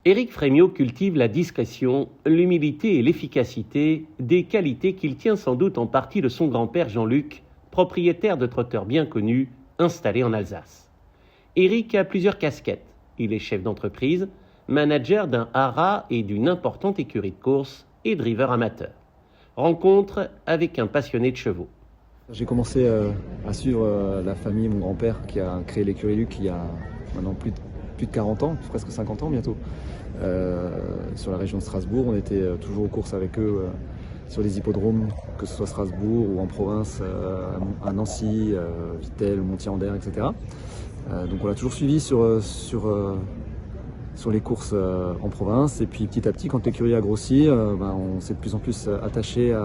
Éric Frémiot cultive la discrétion, l'humilité et l'efficacité, des qualités qu'il tient sans doute en partie de son grand-père Jean-Luc, propriétaire de trotteurs bien connus, installé en Alsace. Éric a plusieurs casquettes. Il est chef d'entreprise, manager d'un haras et d'une importante écurie de course et driver amateur. Rencontre avec un passionné de chevaux. J'ai commencé à suivre la famille, mon grand-père qui a créé l'écurie Luc il y a maintenant plus de 40 ans, presque 50 ans bientôt. Sur la région de Strasbourg, on était toujours aux courses avec eux sur les hippodromes, que ce soit Strasbourg ou en province, à Nancy, Vittel, Montier-en-Der, etc. Donc on l'a toujours suivi sur les courses en province. Et puis petit à petit, quand l'écurie a grossi, on s'est de plus en plus attaché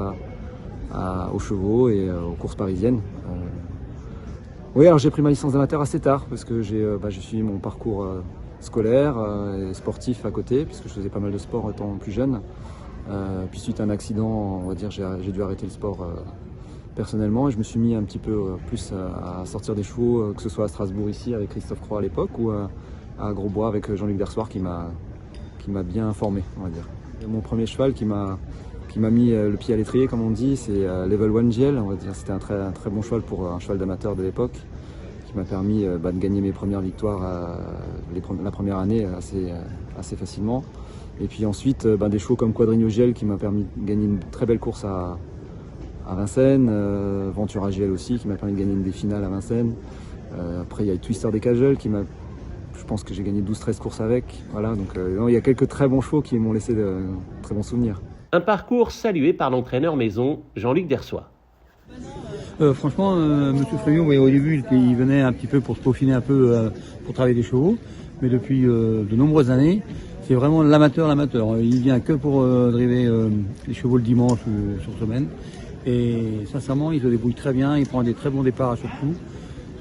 aux chevaux et aux courses parisiennes. Oui, alors j'ai pris ma licence d'amateur assez tard parce que j'ai suivi mon parcours scolaire et sportif à côté, puisque je faisais pas mal de sport étant plus jeune. Puis suite à un accident, on va dire, j'ai dû arrêter le sport personnellement et je me suis mis un petit peu plus à sortir des chevaux, que ce soit à Strasbourg ici avec Christophe Croix à l'époque ou à Grosbois avec Jean-Luc Dersoir qui m'a bien formé, on va dire. Et mon premier cheval qui m'a mis le pied à l'étrier, comme on dit, c'est Level 1 GL, on va dire. C'était un très bon cheval pour un cheval d'amateur de l'époque, qui m'a permis de gagner mes premières victoires la première année assez facilement. Et puis ensuite, des chevaux comme Quadrigno GL qui m'a permis de gagner une très belle course à Vincennes, Ventura GL aussi qui m'a permis de gagner des finales à Vincennes. Après, il y a Twister des Cageul qui m'a... Je pense que j'ai gagné 12-13 courses avec. Voilà, donc il y a quelques très bons chevaux qui m'ont laissé de très bons souvenirs. Un parcours salué par l'entraîneur maison, Jean-Luc Dersoir. Franchement, Monsieur Frémiot, au début, il venait un petit peu pour se peaufiner un peu pour travailler les chevaux. Mais depuis de nombreuses années, c'est vraiment l'amateur. Il vient que pour driver les chevaux le dimanche ou sur semaine. Et sincèrement, il se débrouille très bien, il prend des très bons départs à chaque coup.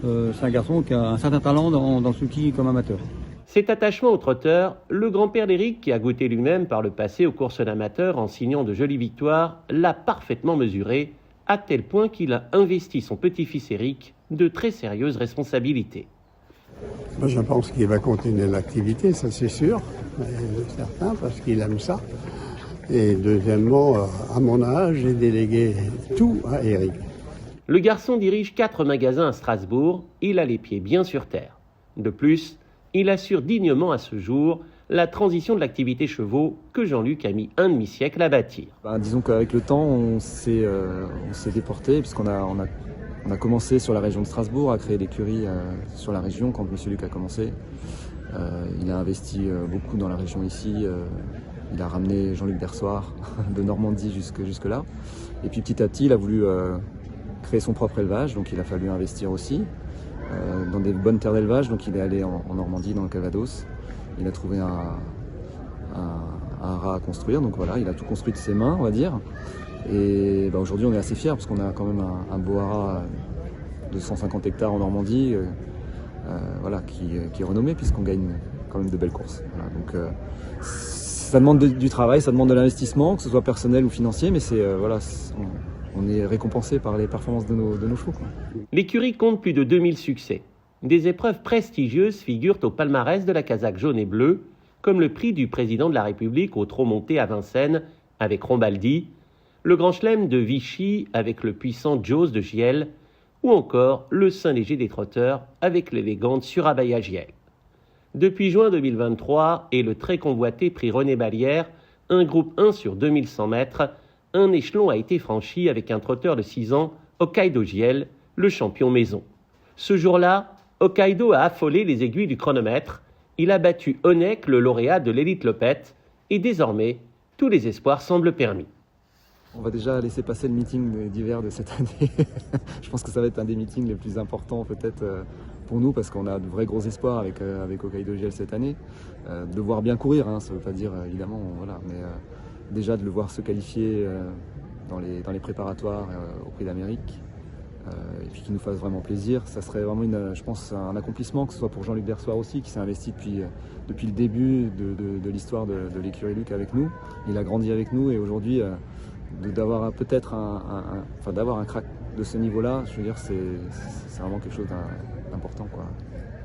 C'est un garçon qui a un certain talent dans le ski comme amateur. Cet attachement au trotteur, le grand-père d'Éric, qui a goûté lui-même par le passé aux courses d'amateurs en signant de jolies victoires, l'a parfaitement mesuré, à tel point qu'il a investi son petit-fils Éric de très sérieuses responsabilités. Moi, je pense qu'il va continuer l'activité, ça c'est sûr, certain, parce qu'il aime ça. Et deuxièmement, à mon âge, j'ai délégué tout à Éric. Le garçon dirige 4 magasins à Strasbourg, il a les pieds bien sur terre. De plus, il assure dignement à ce jour la transition de l'activité chevaux que Jean-Luc a mis un demi-siècle à bâtir. Disons qu'avec le temps, on s'est déporté, puisqu'on a commencé sur la région de Strasbourg à créer l'écurie sur la région quand M. Luc a commencé. Il a investi beaucoup dans la région ici. Il a ramené Jean-Luc Dersoir de Normandie jusque là. Et puis petit à petit, il a voulu créer son propre élevage, donc il a fallu investir aussi dans des bonnes terres d'élevage. Donc il est allé en Normandie, dans le Calvados. Il a trouvé un haras à construire, donc voilà, il a tout construit de ses mains, on va dire. Et aujourd'hui, on est assez fiers parce qu'on a quand même un beau haras de 150 hectares en Normandie, qui est renommé puisqu'on gagne quand même de belles courses. Voilà, donc ça demande du travail, ça demande de l'investissement, que ce soit personnel ou financier, mais on est récompensé par les performances de nos chevaux, quoi. L'écurie compte plus de 2000 succès. Des épreuves prestigieuses figurent au palmarès de la casaque jaune et bleue, comme le prix du président de la République au trot monté à Vincennes avec Rombaldi, le Grand Chelem de Vichy avec le puissant Jaws de Giel, ou encore le Saint-Léger des trotteurs avec l'élégante Surabaya Giel. Depuis juin 2023 et le très convoité prix René Ballière, un groupe 1 sur 2100 mètres, un échelon a été franchi avec un trotteur de 6 ans, Hokkaido Giel, le champion maison. Ce jour-là, Hokkaido a affolé les aiguilles du chronomètre, il a battu Honeck, le lauréat de l'élite Lopette, et désormais, tous les espoirs semblent permis. On va déjà laisser passer le meeting d'hiver de cette année. Je pense que ça va être un des meetings les plus importants peut-être pour nous parce qu'on a de vrais gros espoirs avec Hokkaido GL cette année. De le voir bien courir, ça ne veut pas dire évidemment, mais déjà de le voir se qualifier dans les préparatoires au Prix d'Amérique. Et puis qu'il nous fasse vraiment plaisir, ça serait vraiment je pense un accomplissement, que ce soit pour Jean-Luc Dersoir aussi qui s'est investi depuis le début de l'histoire de l'écurie Luc avec nous. Il a grandi avec nous et aujourd'hui d'avoir peut-être d'avoir un crack de ce niveau-là, je veux dire c'est vraiment quelque chose d'important, quoi.